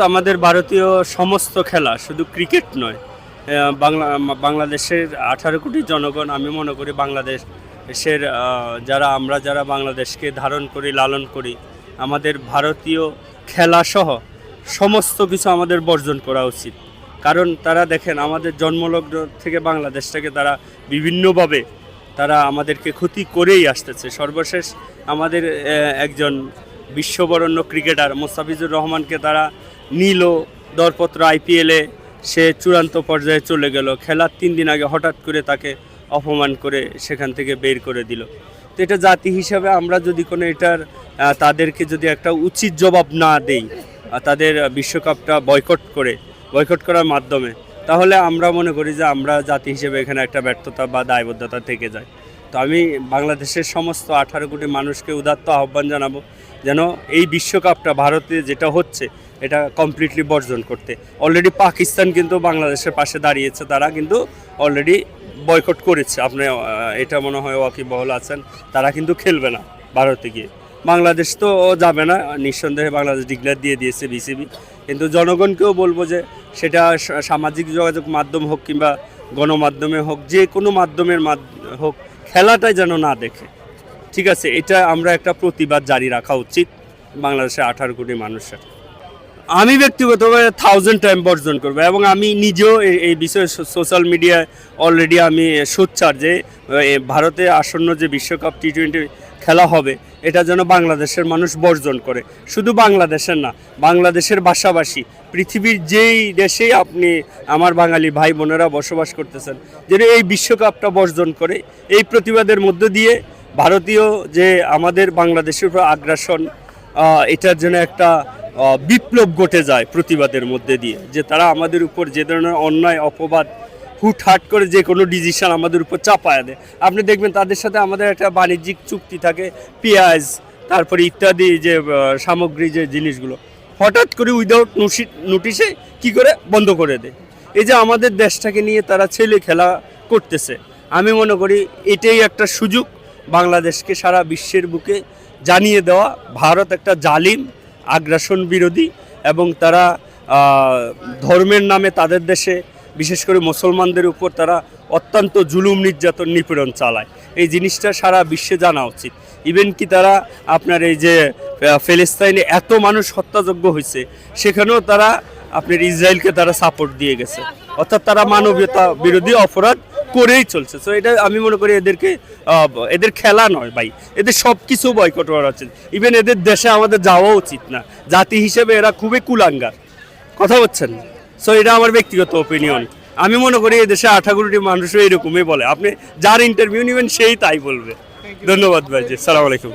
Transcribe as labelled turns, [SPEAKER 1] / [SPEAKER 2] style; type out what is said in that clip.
[SPEAKER 1] আমাদের ভারতীয় সমস্ত খেলা শুধু ক্রিকেট নয়, বাংলাদেশের 18 কোটি জনগণ, আমি মনে করি বাংলাদেশের যারা বাংলাদেশকে ধারণ করি, লালন করি, আমাদের ভারতীয় খেলাসহ সমস্ত কিছু আমাদের বর্জন করা উচিত। কারণ তারা দেখেন আমাদের জন্মলগ্ন থেকে বাংলাদেশটাকে তারা বিভিন্নভাবে তারা আমাদেরকে ক্ষতি করেই আসতেছে। সর্বশেষ আমাদের একজন বিশ্ববরেণ্য ক্রিকেটার মোস্তাফিজুর রহমানকে তারা নিল দরপত্র IPL-এ, সে চূড়ান্ত পর্যায়ে চলে গেল। খেলার 3 দিন আগে হঠাৎ করে তাকে অপমান করে সেখান থেকে বের করে দিল। তো এটা জাতি হিসাবে আমরা যদি কোনো তাদেরকে যদি একটা উচিত জবাব না দেই, তাদের বিশ্বকাপটা বয়কট করার মাধ্যমে, তাহলে আমরা মনে করি যে আমরা জাতি হিসেবে এখানে একটা ব্যর্থতা বা দায়বদ্ধতা থেকে যায়। তো আমি বাংলাদেশের সমস্ত 18 কোটি মানুষকে উদাত্ত আহ্বান জানাবো যেন এই বিশ্বকাপটা ভারতে যেটা হচ্ছে এটা কমপ্লিটলি বর্জন করতে। অলরেডি পাকিস্তান কিন্তু বাংলাদেশের পাশে দাঁড়িয়েছে, তারা কিন্তু অলরেডি বয়কট করেছে। আপনি এটা মনে হয় ওয়াকিবহল আছেন, তারা কিন্তু খেলবে না ভারতে গিয়ে। বাংলাদেশ তো যাবে না, নিঃসন্দেহে বাংলাদেশ ডিক্লেয়ার দিয়ে দিয়েছে BCB। কিন্তু জনগণকেও বলবো যে সেটা সামাজিক যোগাযোগ মাধ্যম হোক কিংবা গণমাধ্যমে হোক, যে কোনো মাধ্যমের হোক, খেলাটাই যেন না দেখে। ঠিক আছে, এটা আমরা একটা প্রতিবাদ জারি রাখা উচিত বাংলাদেশের 18 কোটি মানুষের। আমি ব্যক্তিগতভাবে 1000 টাইম বর্জন করবো এবং আমি নিজেও এই বিষয়ে সোশ্যাল মিডিয়ায় অলরেডি আমি সোচ্চার যে ভারতে আসন্ন যে বিশ্বকাপ T20 খেলা হবে এটা যেন বাংলাদেশের মানুষ বর্জন করে। শুধু বাংলাদেশের না, বাংলাদেশের পাশাপাশি পৃথিবীর যেই দেশেই আপনি আমার বাঙালি ভাই বোনেরা বসবাস করতেছেন যেন এই বিশ্বকাপটা বর্জন করে। এই প্রতিবাদের মধ্য দিয়ে ভারতীয় যে আমাদের বাংলাদেশের উপর আগ্রাসন, এটার জন্য একটা বিপ্লব ঘটে যায় প্রতিবাদের মধ্যে দিয়ে, যে তারা আমাদের উপর যে ধরনের অন্যায় অপবাদ হুটহাট করে যে কোনো ডিসিশন আমাদের উপর চাপায় দেয়। আপনি দেখবেন তাদের সাথে আমাদের একটা বাণিজ্যিক চুক্তি থাকে, পেঁয়াজ তারপরে ইত্যাদি যে সামগ্রী যে জিনিসগুলো হঠাৎ করে উইদাউট নোটিশে কি করে বন্ধ করে দেয়। এই যে আমাদের দেশটাকে নিয়ে তারা ছেলে খেলা করতেছে, আমি মনে করি এটাই একটা সুযোগ বাংলাদেশকে সারা বিশ্বের বুকে জানিয়ে দেওয়া ভারত একটা জালিম, আগ্রাসন বিরোধী এবং তারা ধর্মের নামে তাদের দেশে বিশেষ করে মুসলমানদের উপর তারা অত্যন্ত জুলুম নির্যাতন নিপীড়ন চালায়। এই জিনিসটা সারা বিশ্বে জানা উচিত। ইভেন কি তারা আপনার এই যে ফিলিস্তিনে এত মানুষ হত্যাযজ্ঞ হয়েছে সেখানেও তারা আপনার ইসরায়েলকে তারা সাপোর্ট দিয়ে গেছে, অর্থাৎ তারা মানবতা বিরোধী অপরাধ করেই চলছে। সো এটা আমি মনে করি এদের খেলা নয় ভাই, এদের সব কিছু বয়কট করা উচিত। ইভেন এদের দেশে আমাদের যাওয়া উচিত না, জাতি হিসেবে এরা খুবই কুলাঙ্গার। কথা বলছেন? সো এটা আমার ব্যক্তিগত ওপিনিয়ন। আমি মনে করি এই দেশে 18 কোটি মানুষও এরকমই বলে, আপনি যার ইন্টারভিউ নেবেন সেই তাই বলবে। ধন্যবাদ ভাই জি, সালাম আলাইকুম।